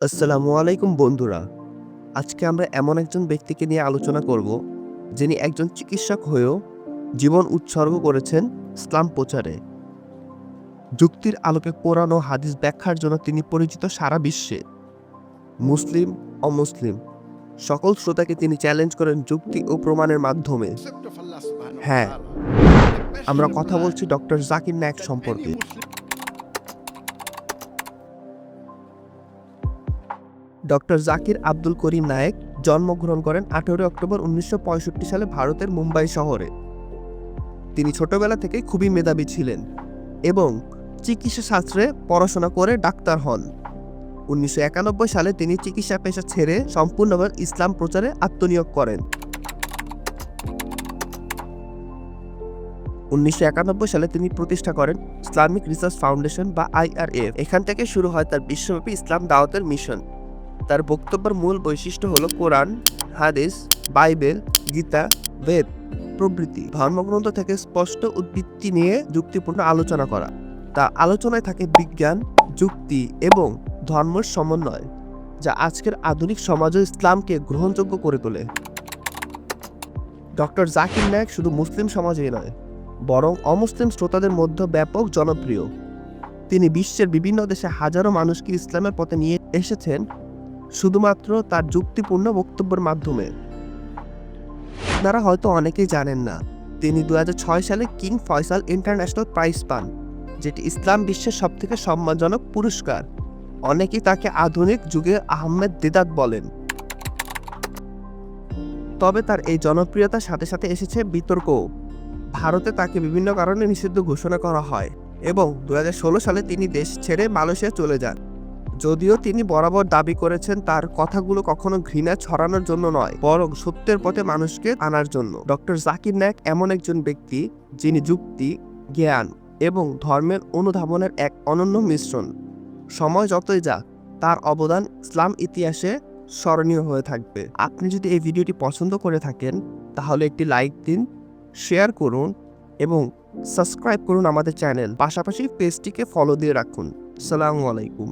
আসসালামু আলাইকুম বন্ধুরা। আজকে আমরা এমন একজন ব্যক্তিকে নিয়ে আলোচনা করব, যিনি একজন চিকিৎসক হয়েও জীবন উৎসর্গ করেছেন ইসলাম প্রচারে। যুক্তির আলোকে কোরআন ও হাদিস ব্যাখ্যার জন্য তিনি পরিচিত সারা বিশ্বে। মুসলিম, অমুসলিম সকল শ্রোতাকে তিনি চ্যালেঞ্জ করেন যুক্তি ও প্রমাণের মাধ্যমে। Except of Allah subhanahu wa হ্যাঁ, ta'ala. The best আমরা কথা reply বলছি doctor Zakir Naik that any সম্পর্কে। Muslim ডক্টর জাকির আব্দুল করিম নায়েক জন্মগ্রহণ করেন 18 অক্টোবর 1965 সালে ভারতের মুম্বাই শহরে। তিনি ছোটবেলা থেকেই খুবই মেধাবী ছিলেন এবং চিকিৎসা শাস্ত্রে পড়াশোনা করে ডাক্তার হন। 1991 সালে তিনি চিকিৎসা পেশা ছেড়ে সম্পূর্ণভাবে ইসলাম প্রচারে আত্মনিয়োগ করেন। 1991 সালে তিনি প্রতিষ্ঠা করেন ইসলামিক রিসার্চ ফাউন্ডেশন বা IRF। এখান থেকে শুরু হয় তার বিশ্বব্যাপী ইসলাম দাওয়াতের মিশন। তার বক্তব্যের মূল বৈশিষ্ট্য হলো কোরআন, হাদিস, বাইবেল, গীতা, বেদ প্রভৃতি ধর্মগ্রন্থ থেকে স্পষ্ট উদ্ধৃতি নিয়ে যুক্তিপূর্ণ আলোচনা করা। তার আলোচনায় থাকে বিজ্ঞান, যুক্তি এবং ধর্মের সমন্বয়, যা আজকের আধুনিক সমাজে ইসলামকে গ্রহণযোগ্য করে তোলে। ডক্টর জাকির নায়েক শুধু মুসলিম সমাজেই নয়, বরং অমুসলিম শ্রোতাদের মধ্যে ব্যাপক জনপ্রিয়। তিনি বিশ্বের বিভিন্ন দেশে হাজারো মানুষকে ইসলামের পথে নিয়ে এসেছেন শুধুমাত্র তার যুক্তিপূর্ণ বক্তব্যের মাধ্যমে। আপনারা হয়তো অনেকেই জানেন না, তিনি 2006 সালে কিং ফয়সাল ইন্টারন্যাশনাল প্রাইজ পান, যেটি ইসলাম বিশ্বের সবথেকে সম্মানজনক পুরস্কার। অনেকেই তাকে আধুনিক যুগের আহমেদ দিদাত বলেন। তবে তার এই জনপ্রিয়তার সাথে সাথে এসেছে বিতর্কও। ভারতে তাকে বিভিন্ন কারণে নিষিদ্ধ ঘোষণা করা হয় এবং 2016 সালে তিনি দেশ ছেড়ে মালয়েশিয়া চলে যান। যদিও তিনি বরাবর দাবি করেছেন তার কথাগুলো কখনো ঘৃণা ছড়ানোর জন্য নয়, বরং সত্যের পথে মানুষকে আনার জন্য। ডক্টর জাকির নায়েক এমন একজন ব্যক্তি যিনি যুক্তি, জ্ঞান এবং ধর্মের অনুধাবনের এক অনন্য মিশ্রণ। সময় যতই যাক, তার অবদান ইসলাম ইতিহাসে স্মরণীয় হয়ে থাকবে। আপনি যদি এই ভিডিওটি পছন্দ করে থাকেন তাহলে একটি লাইক দিন, শেয়ার করুন এবং সাবস্ক্রাইব করুন আমাদের চ্যানেল। পাশাপাশি পেজটিকে ফলো দিয়ে রাখুন। আসসালামু আলাইকুম।